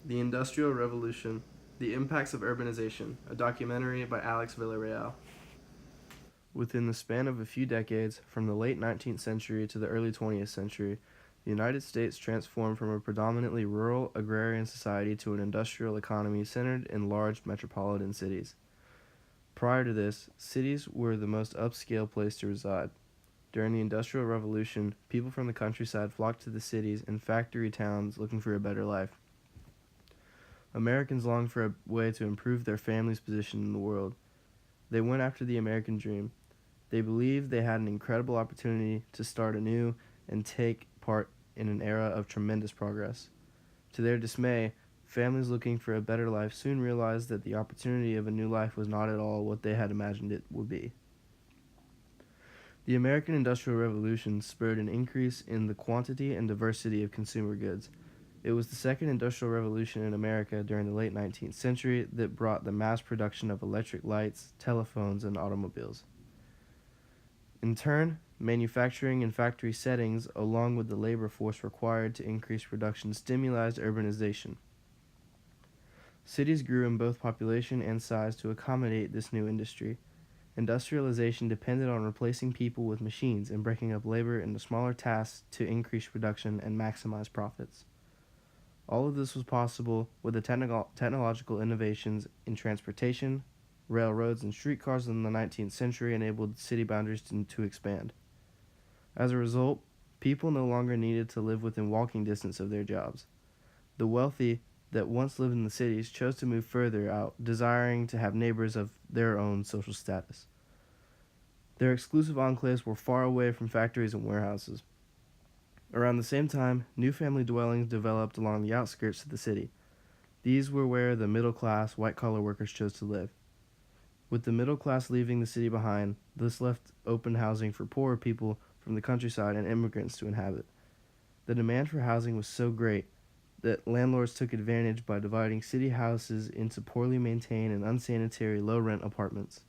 The Industrial Revolution, The Impacts of Urbanization, a documentary by Alex Villarreal. Within the span of a few decades, from the late 19th century to the early 20th century, the United States transformed from a predominantly rural agrarian society to an industrial economy centered in large metropolitan cities. Prior to this, cities were the most upscale place to reside. During the Industrial Revolution, people from the countryside flocked to the cities and factory towns looking for a better life. Americans longed for a way to improve their family's position in the world. They went after the American dream. They believed they had an incredible opportunity to start anew and take part in an era of tremendous progress. To their dismay, families looking for a better life soon realized that the opportunity of a new life was not at all what they had imagined it would be. The American Industrial Revolution spurred an increase in the quantity and diversity of consumer goods. It was the second industrial revolution in America during the late 19th century that brought the mass production of electric lights, telephones, and automobiles. In turn, manufacturing in factory settings, along with the labor force required to increase production, stimulated urbanization. Cities grew in both population and size to accommodate this new industry. Industrialization depended on replacing people with machines and breaking up labor into smaller tasks to increase production and maximize profits. All of this was possible with the technological innovations in transportation. Railroads and streetcars in the 19th century enabled city boundaries to expand. As a result, people no longer needed to live within walking distance of their jobs. The wealthy that once lived in the cities chose to move further out, desiring to have neighbors of their own social status. Their exclusive enclaves were far away from factories and warehouses. Around the same time, new family dwellings developed along the outskirts of the city. These were where the middle-class, white-collar workers chose to live. With the middle class leaving the city behind, this left open housing for poorer people from the countryside and immigrants to inhabit. The demand for housing was so great that landlords took advantage by dividing city houses into poorly maintained and unsanitary low-rent apartments.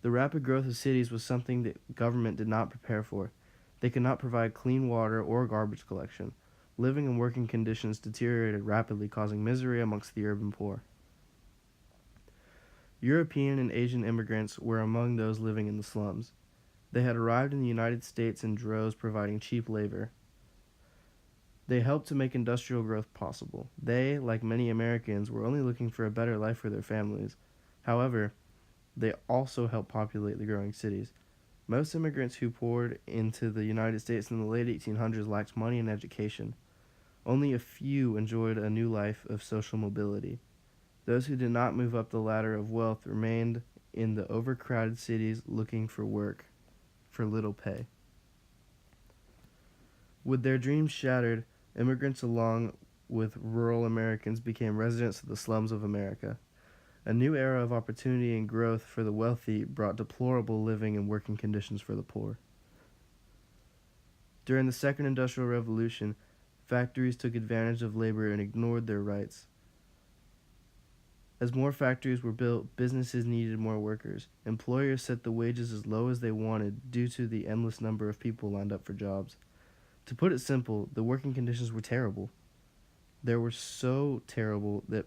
The rapid growth of cities was something that government did not prepare for. They could not provide clean water or garbage collection. Living and working conditions deteriorated rapidly, causing misery amongst the urban poor. European and Asian immigrants were among those living in the slums. They had arrived in the United States in droves, providing cheap labor. They helped to make industrial growth possible. They, like many Americans, were only looking for a better life for their families. However, they also helped populate the growing cities. Most immigrants who poured into the United States in the late 1800s lacked money and education. Only a few enjoyed a new life of social mobility. Those who did not move up the ladder of wealth remained in the overcrowded cities looking for work for little pay. With their dreams shattered, immigrants along with rural Americans became residents of the slums of America. A new era of opportunity and growth for the wealthy brought deplorable living and working conditions for the poor. During the Second Industrial Revolution, factories took advantage of labor and ignored their rights. As more factories were built, businesses needed more workers. Employers set the wages as low as they wanted due to the endless number of people lined up for jobs. To put it simple, the working conditions were terrible. They were so terrible that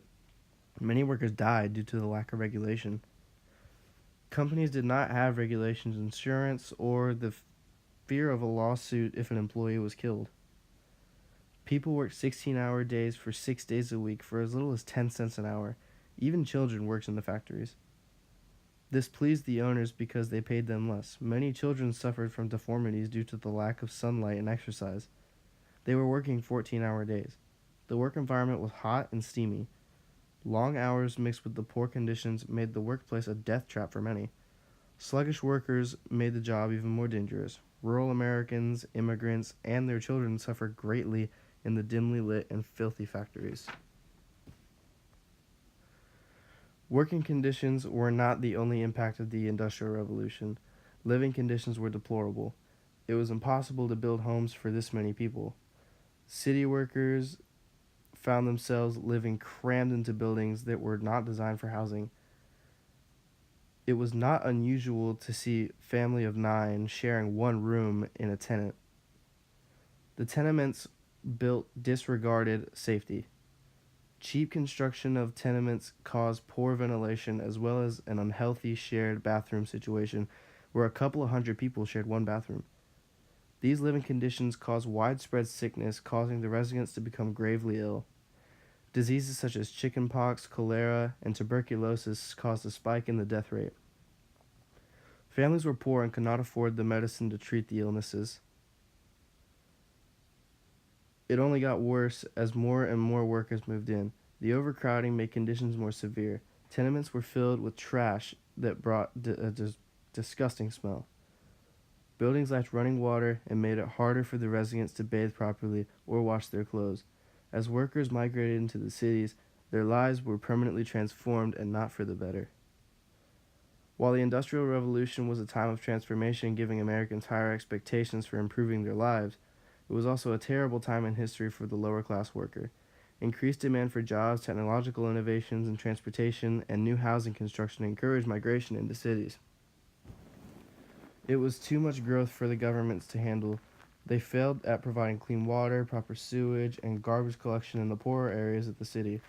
many workers died due to the lack of regulation. Companies did not have regulations, insurance, or the fear of a lawsuit if an employee was killed. People worked 16-hour days for 6 days a week for as little as 10 cents an hour. Even children worked in the factories. This pleased the owners because they paid them less. Many children suffered from deformities due to the lack of sunlight and exercise. They were working 14-hour days. The work environment was hot and steamy. Long hours mixed with the poor conditions made the workplace a death trap for many. Sluggish workers made the job even more dangerous. Rural Americans, immigrants, and their children suffered greatly in the dimly lit and filthy factories. Working conditions were not the only impact of the Industrial Revolution. Living conditions were deplorable. It was impossible to build homes for this many people. City workers found themselves living crammed into buildings that were not designed for housing. It was not unusual to see a family of 9 sharing one room in a tenement. The tenements built disregarded safety. Cheap construction of tenements caused poor ventilation as well as an unhealthy shared bathroom situation where a couple of hundred people shared one bathroom. These living conditions caused widespread sickness, causing the residents to become gravely ill. Diseases such as chickenpox, cholera, and tuberculosis caused a spike in the death rate. Families were poor and could not afford the medicine to treat the illnesses. It only got worse as more and more workers moved in. The overcrowding made conditions more severe. Tenements were filled with trash that brought a disgusting smell. Buildings lacked running water and made it harder for the residents to bathe properly or wash their clothes. As workers migrated into the cities, their lives were permanently transformed and not for the better. While the Industrial Revolution was a time of transformation, giving Americans higher expectations for improving their lives, it was also a terrible time in history for the lower class worker. Increased demand for jobs, technological innovations in transportation, and new housing construction encouraged migration into cities. It was too much growth for the governments to handle. They failed at providing clean water, proper sewage, and garbage collection in the poorer areas of the city.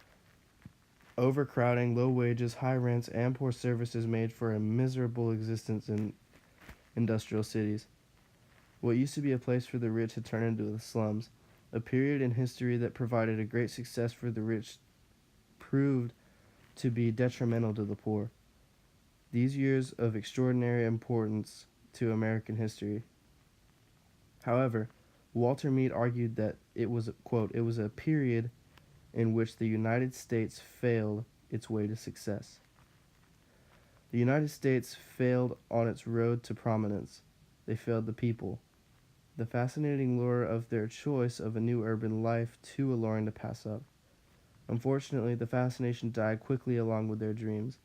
Overcrowding, low wages, high rents, and poor services made for a miserable existence in industrial cities. What used to be a place for the rich had turned into the slums. A period in history that provided a great success for the rich proved to be detrimental to the poor. These years of extraordinary importance to American history. However, Walter Mead argued that it was, quote, it was a period in which the United States failed its way to success. The United States failed on its road to prominence. They failed the people. The fascinating lure of their choice of a new urban life too alluring to pass up. Unfortunately, the fascination died quickly along with their dreams.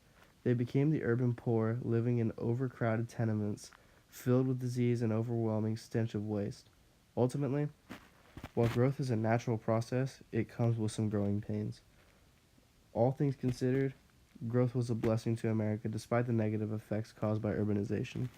They became the urban poor, living in overcrowded tenements, filled with disease and overwhelming stench of waste. Ultimately, while growth is a natural process, it comes with some growing pains. All things considered, growth was a blessing to America despite the negative effects caused by urbanization.